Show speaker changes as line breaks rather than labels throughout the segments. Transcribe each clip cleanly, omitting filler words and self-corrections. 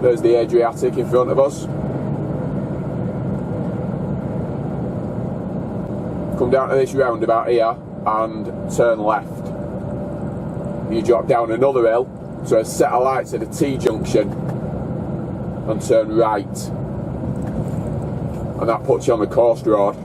There's the Adriatic in front of us. Come down to this roundabout here and turn left. You drop down another hill, so a set of lights at a T-junction, and turn right. And that puts you on the coast road.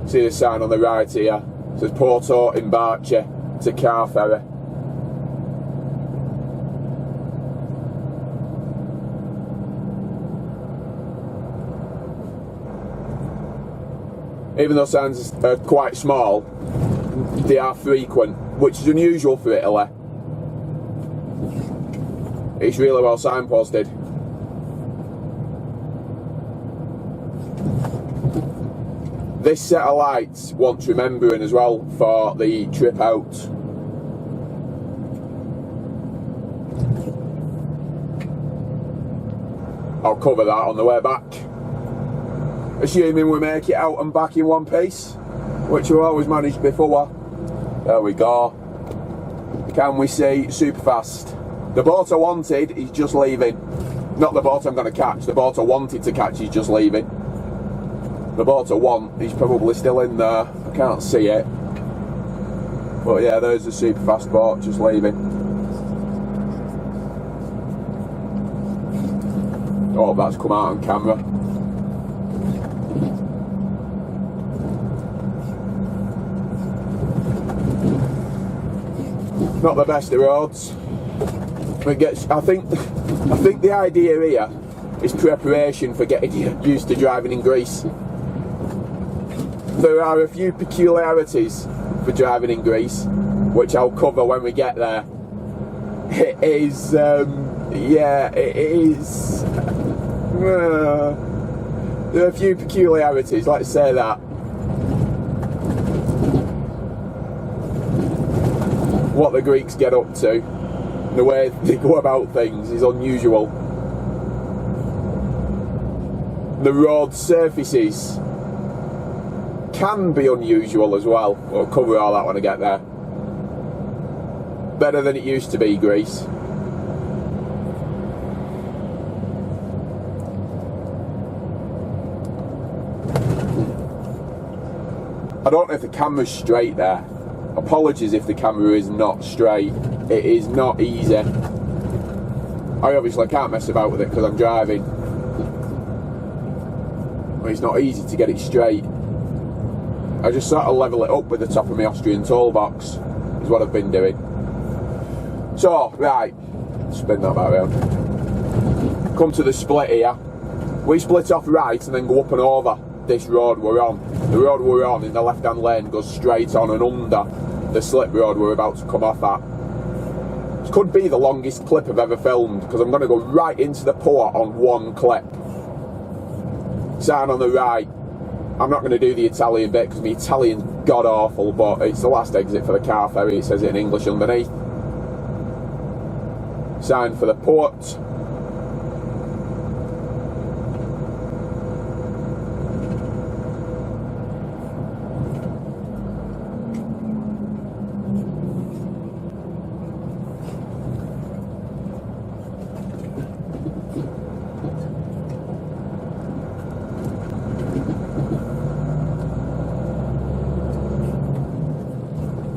See the sign on the right here. It says Porto Embarque to car ferry. Even though signs are quite small, they are frequent, which is unusual for Italy. It's really well signposted. This set of lights wants remembering as well for the trip out. I'll cover that on the way back. Assuming we make it out and back in one piece, which we've always managed before. There we go. Can we see super fast? The boat I wanted is just leaving. Not the boat I'm going to catch, the boat I wanted to catch is just leaving. The boat I want is probably still in there. I can't see it. But yeah, there's a super fast boat just leaving. Oh, that's come out on camera. Not the best of roads. I think the idea here is preparation for getting used to driving in Greece. There are a few peculiarities for driving in Greece, which I'll cover when we get there. It is, yeah, it is. There are a few peculiarities, let's say that. What the Greeks get up to, the way they go about things is unusual. The road surfaces can be unusual as well. We'll cover all that when I get there. Better than it used to be, Greece. I don't know if the camera's straight there. Apologies if the camera is not straight. It is not easy. I obviously can't mess about with it because I'm driving. But it's not easy to get it straight. I just sort of level it up with the top of my Austrian toolbox, is what I've been doing. So, right, spin that back round. Come to the split here. We split off right and then go up and over this road we're on. The road we're on in the left hand lane goes straight on and under the slip road we're about to come off at. This could be the longest clip I've ever filmed because I'm going to go right into the port on one clip. Sign on the right. I'm not going to do the Italian bit because my Italian's god awful, but it's the last exit for the car ferry. It says it in English underneath. Sign for the port.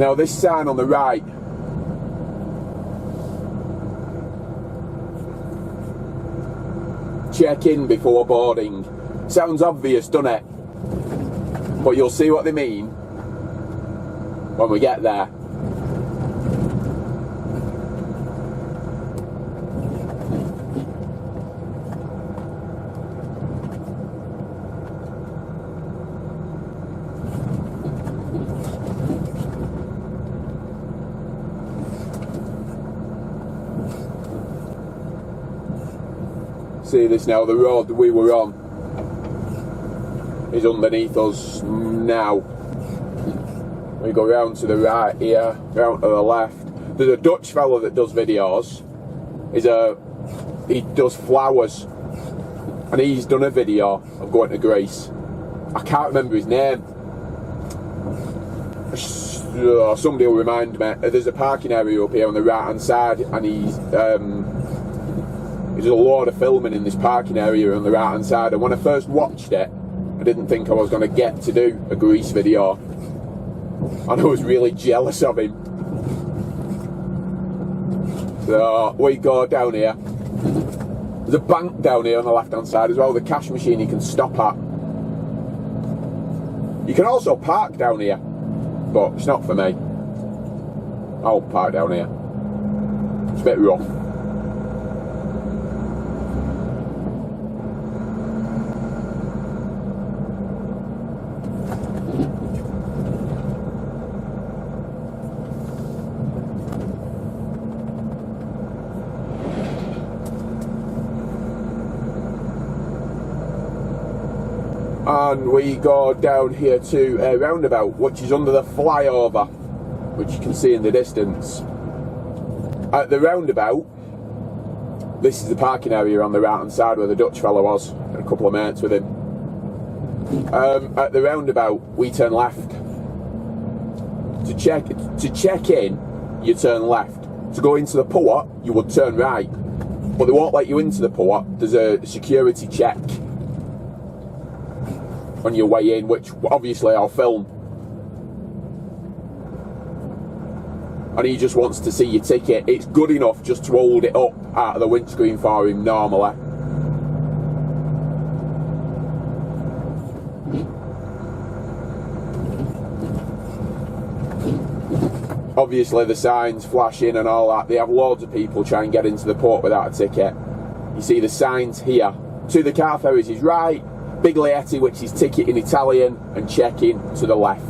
Now this sign on the right, check in before boarding. Sounds obvious, doesn't it? But you'll see what they mean when we get there. See this now, the road that we were on is underneath us now. We go round to the right here, round to the left. There's a Dutch fella that does videos. He does flowers, and he's done a video of going to Greece. I can't remember his name. Somebody will remind me. There's a parking area up here on the right hand side, and he's there's a load of filming in this parking area on the right hand side, and when I first watched it I didn't think I was going to get to do a Greece video, and I was really jealous of him. So we go down here. There's a bank down here on the left hand side as well, the cash machine you can stop at. You can also park down here, but it's not for me. I'll park down here. It's a bit rough. And we go down here to a roundabout, which is under the flyover, which you can see in the distance. At the roundabout, this is the parking area on the right hand side where the Dutch fella was, and a couple of mates with him. At the roundabout, we turn left. To check in, you turn left. To go into the port, you would turn right. But they won't let you into the port. There's a security check on your way in, which obviously I'll film. And he just wants to see your ticket. It's good enough just to hold it up out of the windscreen for him normally. Obviously the signs flashing and all that, they have loads of people try and get into the port without a ticket. You see the signs here. To the car ferries is right, Biglietti, which is ticket in Italian, and check-in to the left.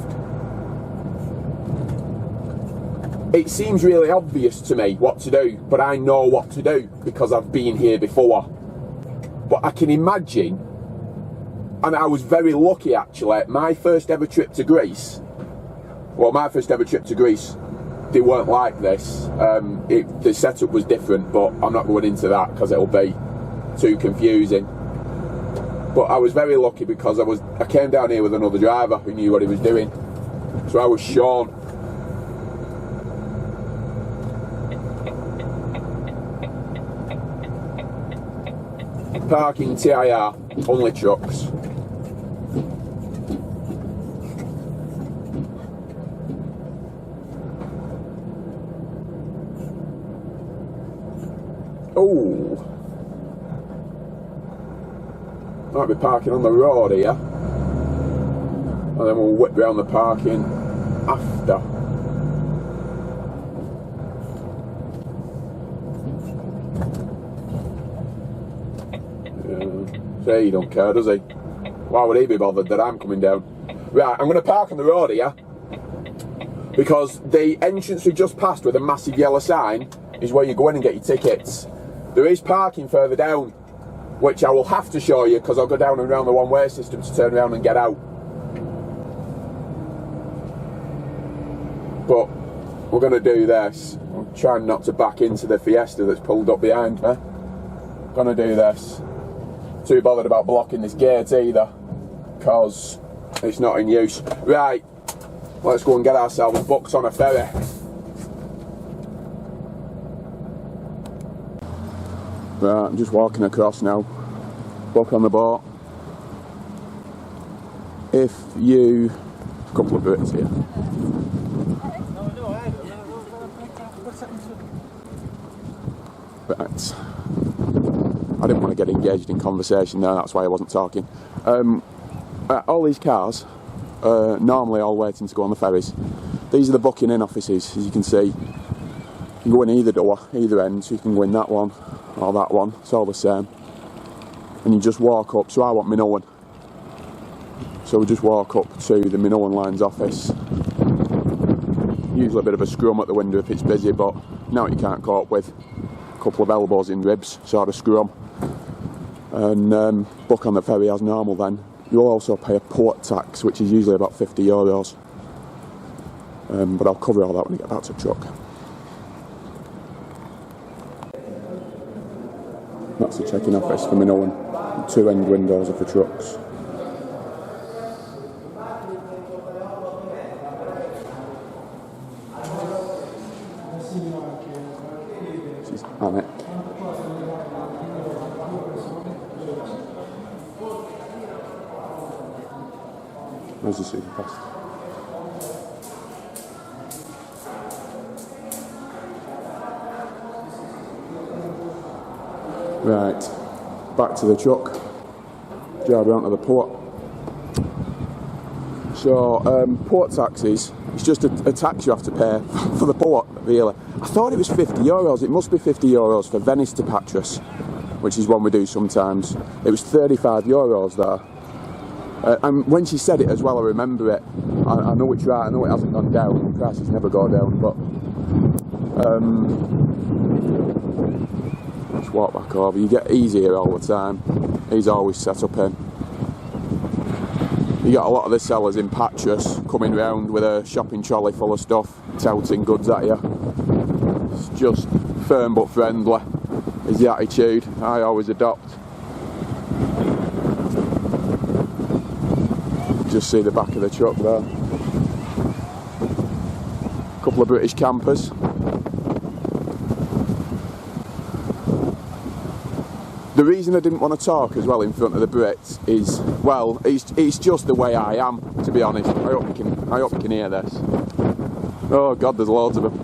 It seems really obvious to me what to do, but I know what to do because I've been here before. But I can imagine, and I was very lucky actually, my first ever trip to Greece, they weren't like this. The setup was different, but I'm not going into that because it'll be too confusing. But I was very lucky because I came down here with another driver who knew what he was doing. So I was shown. Parking TIR, only trucks. Oh. Might be parking on the road here, and then we'll whip round the parking after. See, he don't care, does he? Why would he be bothered that I'm coming down? Right, I'm going to park on the road here because the entrance we just passed with a massive yellow sign is where you go in and get your tickets. There is parking further down, which I will have to show you because I'll go down and around the one-way system to turn around and get out. But we're going to do this. I'm trying not to back into the Fiesta that's pulled up behind me. Going to do this. Too bothered about blocking this gate either because it's not in use. Right, let's go and get ourselves booked on a ferry. Right, I'm just walking across now. Book on the boat. A couple of bits here. Right. I didn't want to get engaged in conversation there, that's why I wasn't talking. All these cars are normally all waiting to go on the ferries. These are the booking in offices, as you can see. You can go in either door, either end, so you can go in that one or that one, it's all the same. And you just walk up, so I want Minoan. So we just walk up to the Minoan Lines office. Usually a bit of a scrum at the window if it's busy, but now you can't cope with. A couple of elbows in ribs, sort of scrum. And book on the ferry as normal then. You'll also pay a port tax, which is usually about €50. But I'll cover all that when I get back to the truck. That's the check-in office for Minoan. 2 end windows are for trucks. This is Annette. Where's the super fast? Right, back to the truck. Drive around to the port. So, port taxes, it's just a tax you have to pay for the port, really. I thought it was €50. It must be €50 for Venice to Patras, which is one we do sometimes. It was €35 there. And when she said it as well, I remember it. I know it's right, I know it hasn't gone down. Prices never go down, but just walk back over. You get easy here all the time. He's always set up in. You got a lot of the sellers in Patras coming round with a shopping trolley full of stuff, touting goods at you. It's just firm but friendly is the attitude I always adopt. Just see the back of the truck there. A couple of British campers. The reason I didn't want to talk as well in front of the Brits is, well, it's just the way I am, to be honest. I hope you can hear this. Oh God, there's loads of them.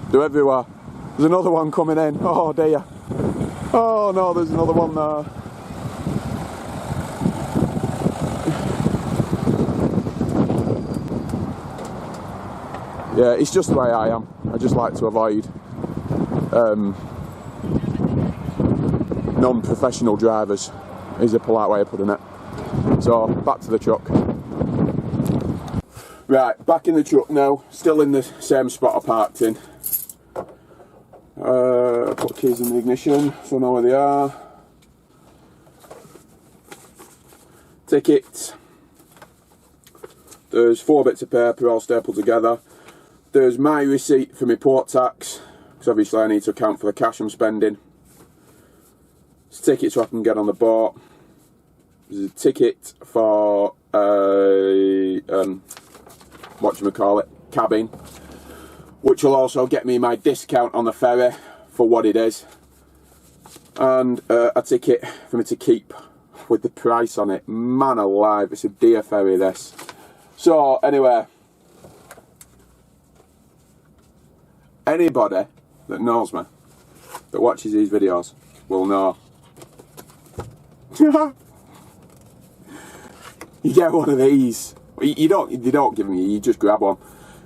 They're everywhere. There's another one coming in. Oh dear. Oh no, there's another one there. Yeah, it's just the way I am. I just like to avoid non-professional drivers, is a polite way of putting it. So, back to the truck. Right, back in the truck now, still in the same spot I parked in. Put keys in the ignition, so I know where they are. Ticket. There's 4 bits of paper all stapled together. There's my receipt for my port tax, because obviously I need to account for the cash I'm spending. There's a ticket so I can get on the boat. There's a ticket for cabin, which will also get me my discount on the ferry for what it is, and a ticket for me to keep with the price on it. Man alive, it's a dear ferry this. So anyway, anybody that knows me, that watches these videos, will know. You get one of these. You don't give them, you just grab one.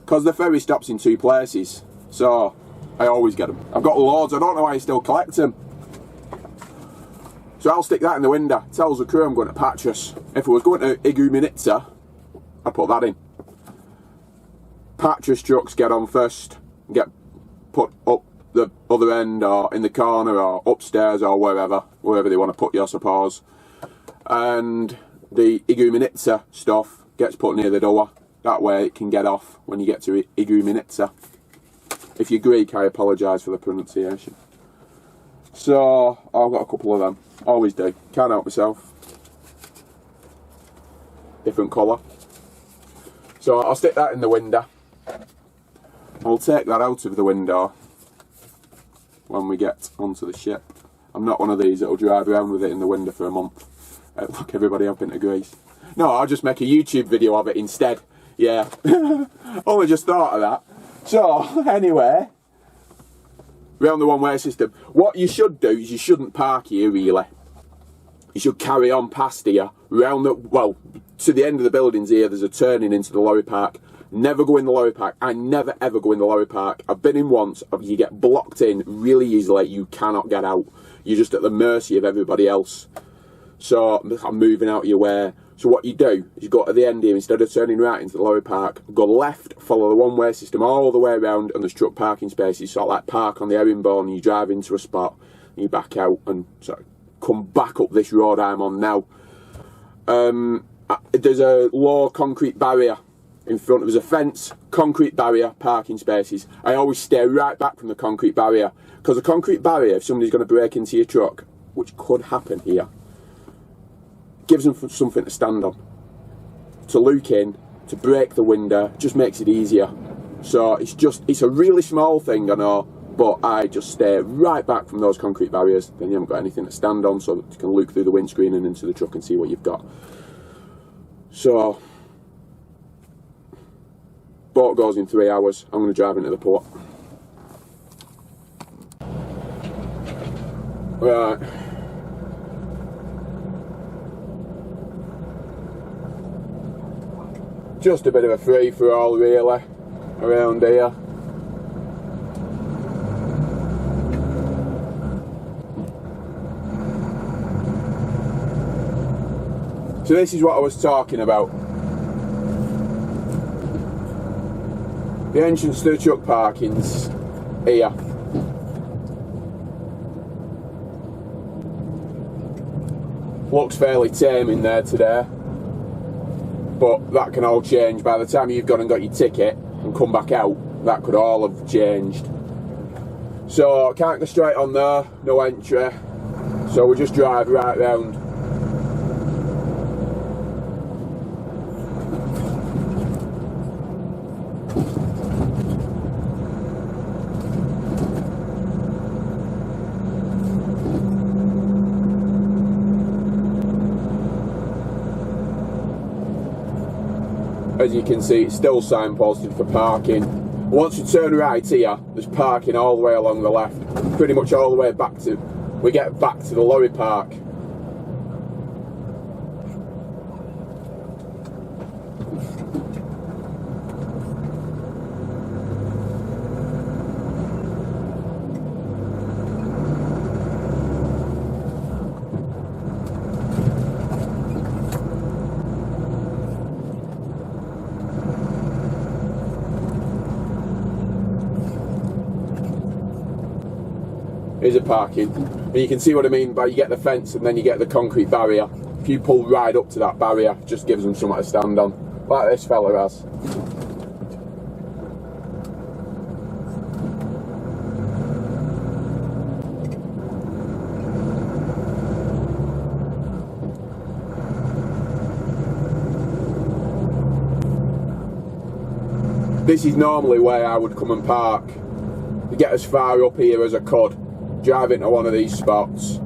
Because the ferry stops in 2 places, so I always get them. I've got loads, I don't know why I still collect them. So I'll stick that in the window. Tells the crew I'm going to Patras. If I was going to Ancona-Patras, I'd put that in. Patras trucks get on first, get put up the other end or in the corner or upstairs or wherever they want to put you, I suppose. And the Ancona-Patras stuff gets put near the door. That way it can get off when you get to Ancona-Patras. If you're Greek, I apologise for the pronunciation. So I've got a couple of them. Always do. Can't help myself. Different colour. So I'll stick that in the window. I'll take that out of the window when we get onto the ship. I'm not one of these that'll drive around with it in the window for a month. Look, everybody, I've been to Greece. No, I'll just make a YouTube video of it instead. Yeah. Only just thought of that. So, anyway, round the one-way system. What you should do is you shouldn't park here really. You should carry on past here, round the, well, to the end of the buildings here, there's a turning into the lorry park. Never go in the lorry park. I never ever go in the lorry park. I've been in once, you get blocked in really easily, you cannot get out. You're just at the mercy of everybody else. So I'm moving out of your way. So what you do is you go to the end here, instead of turning right into the lorry park, go left, follow the one-way system all the way around, and there's truck parking spaces, sort of like park on the herringbone, and you drive into a spot, and you back out, and sort of come back up this road I'm on now. There's a low concrete barrier in front. There's a fence, concrete barrier, parking spaces. I always stay right back from the concrete barrier, because the concrete barrier, if somebody's going to break into your truck, which could happen here, gives them something to stand on, to look in, to break the window, just makes it easier. So it's a really small thing, I know, but I just stay right back from those concrete barriers. Then you haven't got anything to stand on, so that you can look through the windscreen and into the truck and see what you've got. So, boat goes in 3 hours. I'm going to drive into the port. Right. Just a bit of a free-for-all really around here. So this is what I was talking about. The entrance to the truck parking's here. Looks fairly tame in there today, but that can all change. By the time you've gone and got your ticket and come back out, that could all have changed. So can't go straight on there, no entry, so we just drive right round. As you can see, it's still signposted for parking. Once you turn right here, there's parking all the way along the left, pretty much all the way back to, we get back to the lorry park. Here's a parking, and you can see what I mean by you get the fence and then you get the concrete barrier. If you pull right up to that barrier, it just gives them something to stand on, like this fella has. This is normally where I would come and park, to get as far up here as I could, drive into one of these spots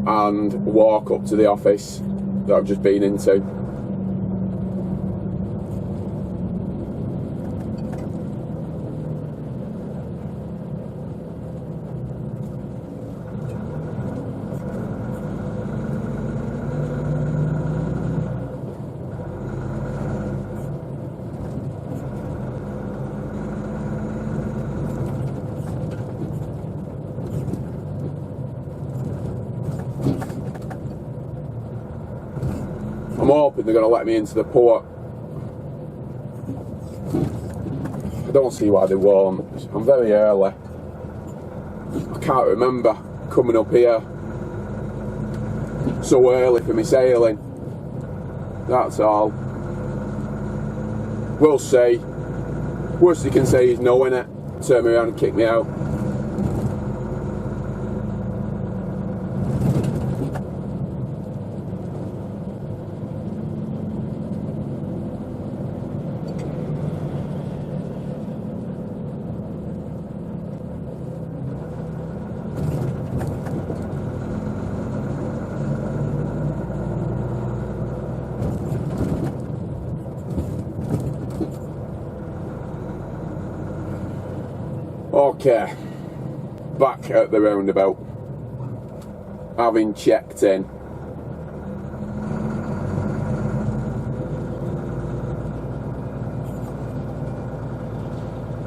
and walk up to the office that I've just been into. I'm hoping they're going to let me into the port. I don't see why they won't. I'm very early. I can't remember coming up here so early for me sailing. That's all. We'll see. Worst they can say is no, innit? Turn me around and kick me out. Okay, back at the roundabout, having checked in.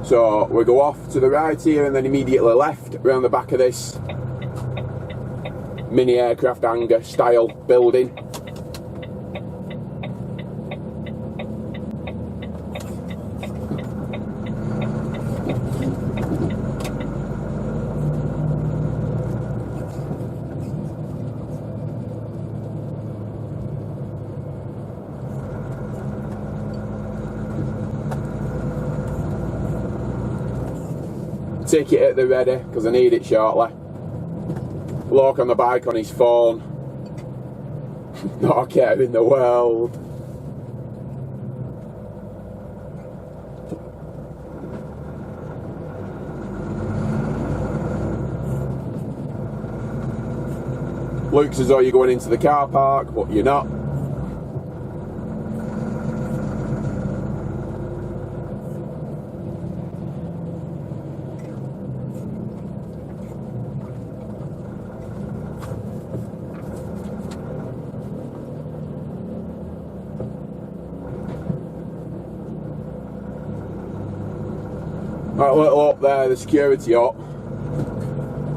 So we go off to the right here and then immediately left around the back of this mini aircraft hangar style building. Ticket at the ready because I need it shortly. Bloke on the bike on his phone. Not a care in the world. Looks as though you're going into the car park, but you're not. That little up there, the security up,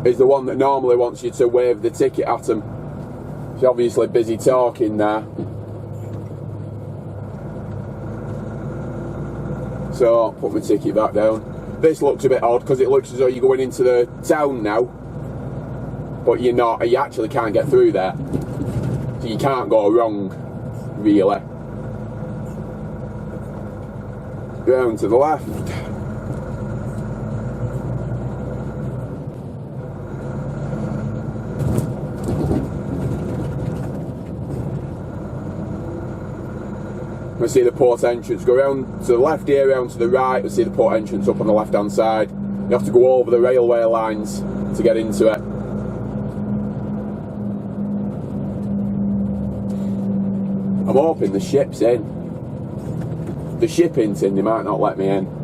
is the one that normally wants you to wave the ticket at him. He's obviously busy talking there. So, put my ticket back down. This looks a bit odd because it looks as though you're going into the town now, but you're not. You actually can't get through there. So you can't go wrong, really. Down to the left. We see the port entrance. Go round to the left here, round to the right. We see the port entrance up on the left hand side. You have to go over the railway lines to get into it. I'm hoping the ship's in. The shipping's in, they might not let me in.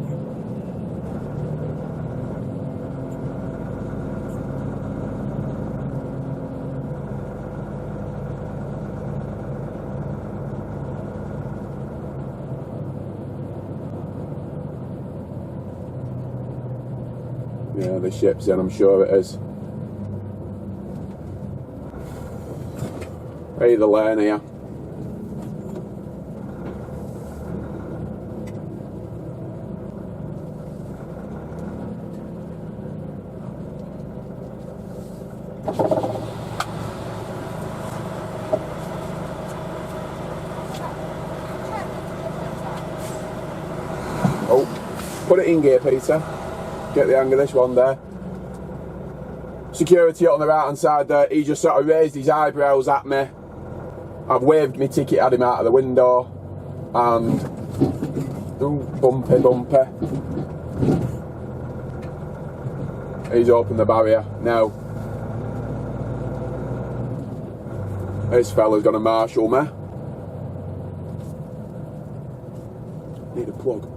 Yeah, the ship's in, I'm sure it is. Either lane here. Oh, put it in gear, Peter. Get the hang of this one there. Security on the right hand side there, he just sort of raised his eyebrows at me. I've waved my ticket at him out of the window and ooh, bumpy. He's opened the barrier. Now this fella's gonna marshal me. Need a plug.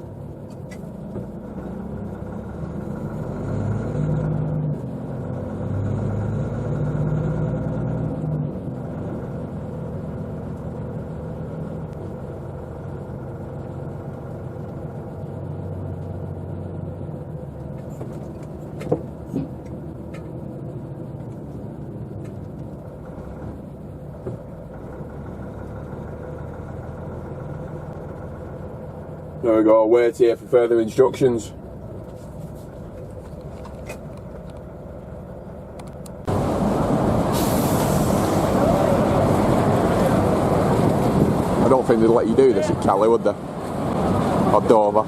There we go, wait here for further instructions. I don't think they'd let you do this at Cali, would they? Or Dover.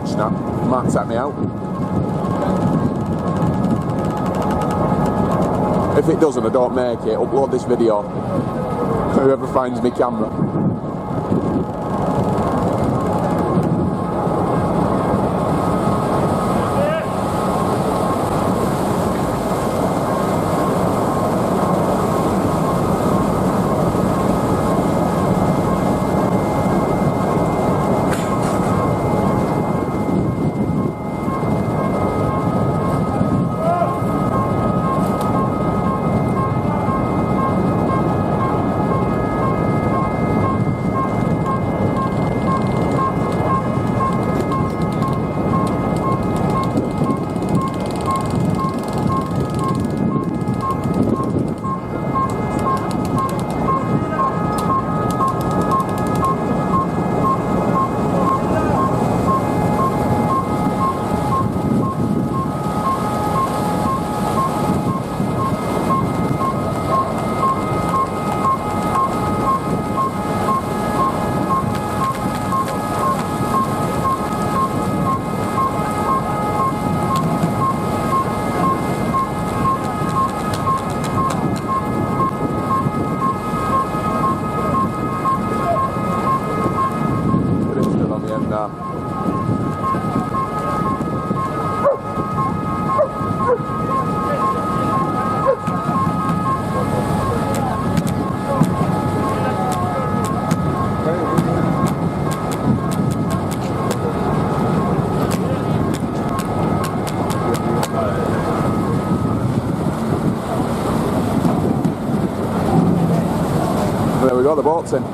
watch now. Might take me out. If it doesn't, I don't make it. Upload this video. Whoever finds me camera. There we go, the boat's in.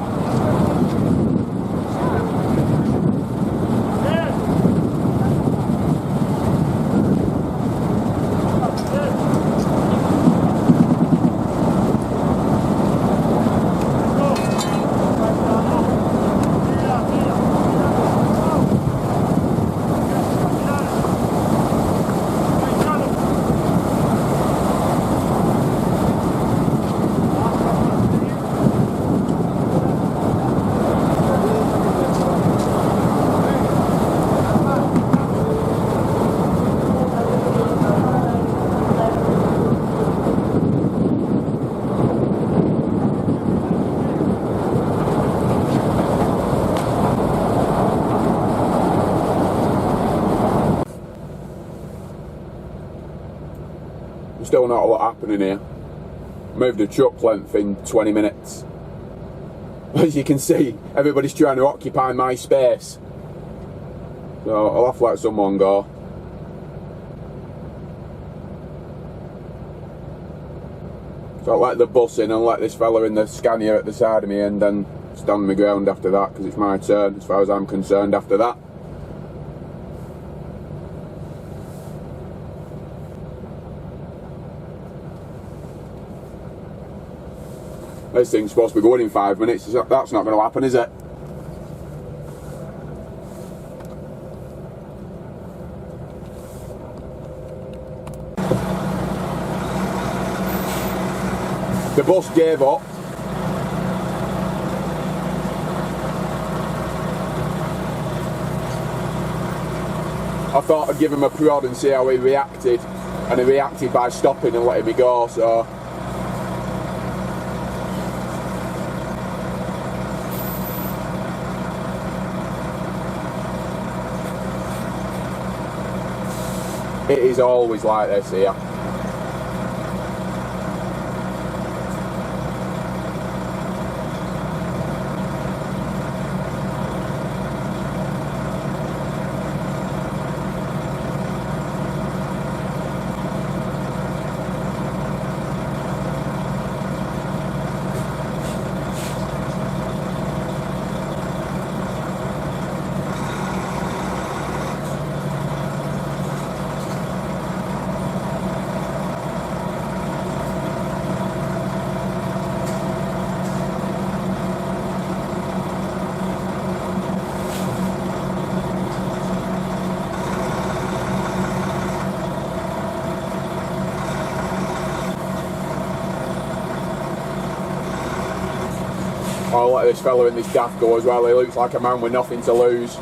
Still not a lot happening here. Moved the truck length in 20 minutes. As you can see, everybody's trying to occupy my space. So I'll have to let someone go. So I'll let the bus in and let this fella in the Scania at the side of me and then stand my ground after that, because it's my turn as far as I'm concerned after that. This thing's supposed to be going in 5 minutes. That's not going to happen, is it? The bus gave up. I thought I'd give him a prod and see how he reacted, and he reacted by stopping and letting me go, so... It is always like this here. I'll let this fella in this daft go as well. He looks like a man with nothing to lose.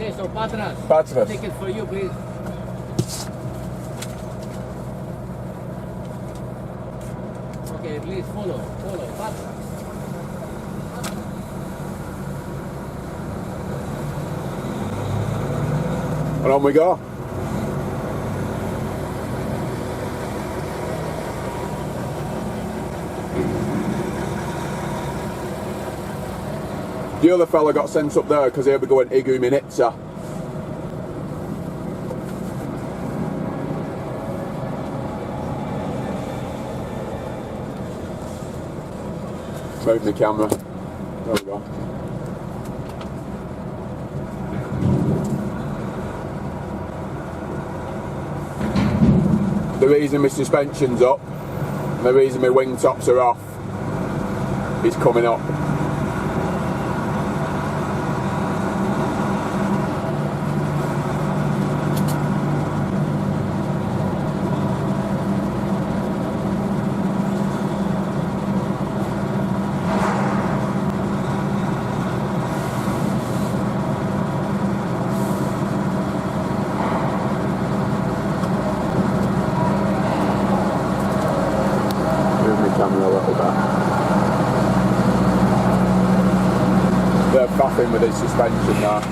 Yes, or Patras.
Patras.
Ticket for you, please. Okay, please follow. Patras.
And on we go. The other fella got sent up there because he'll be going Igumenitsa. Move the camera. There we go. The reason my suspension's up, and the reason my wing tops are off, is coming up. They're faffing with his suspension now.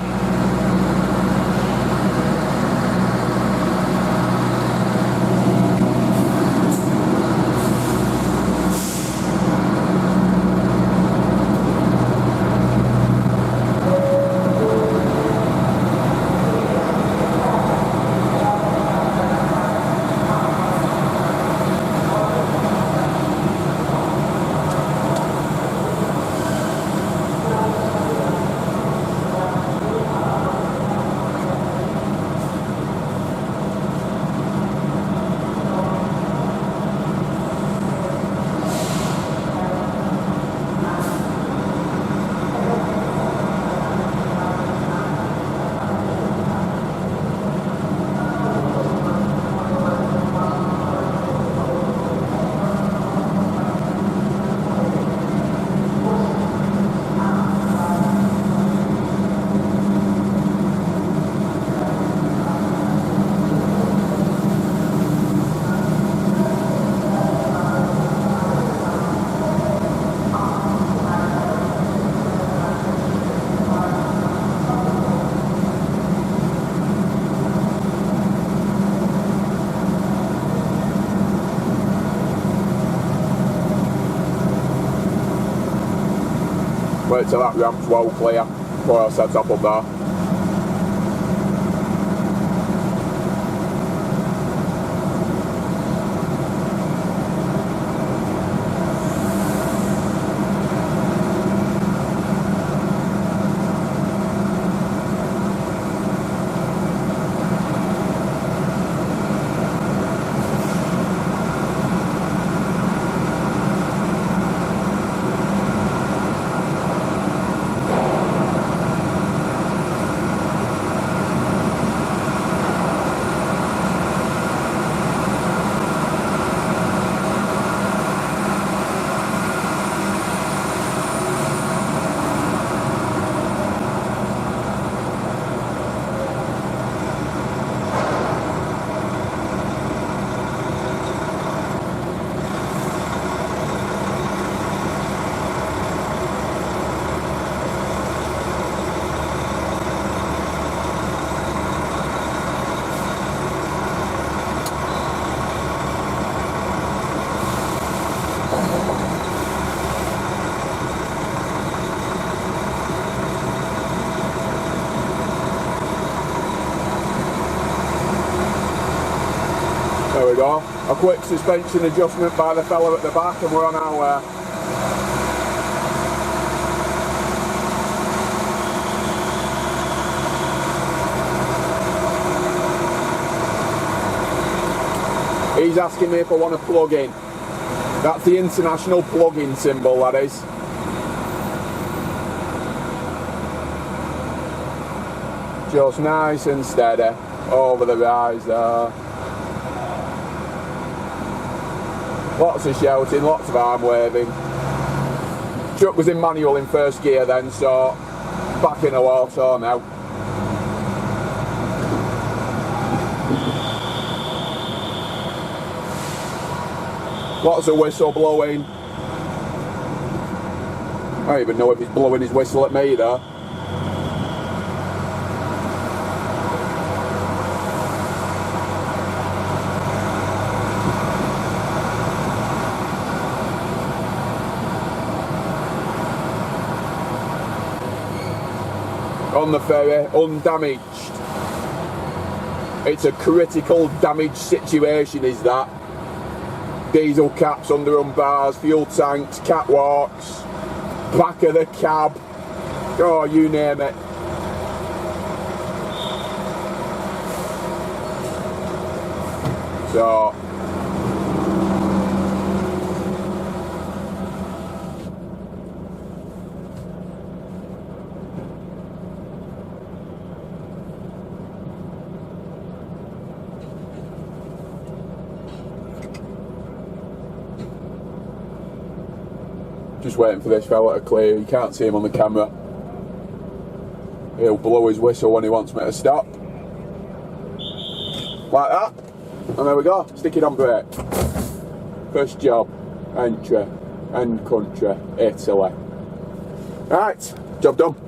Wait till that ramp's well clear before I set up there. There we go. A quick suspension adjustment by the fella at the back and we're on our way. He's asking me if I want to plug in. That's the international plug-in symbol, that is. Just nice and steady over the rise there. Lots of shouting, lots of arm waving. Truck was in manual in first gear then, so back in a auto now. Lots of whistle blowing. I don't even know if he's blowing his whistle at me though. On the ferry, undamaged. It's a critical damage situation, is that. Diesel caps, underrun bars, fuel tanks, catwalks, back of the cab, oh, you name it. So, just waiting for this fella to clear. You can't see him on the camera. He'll blow his whistle when he wants me to stop. Like that. And there we go. Stick it on brake. First job. Entry. End country. Italy. Right. Job done.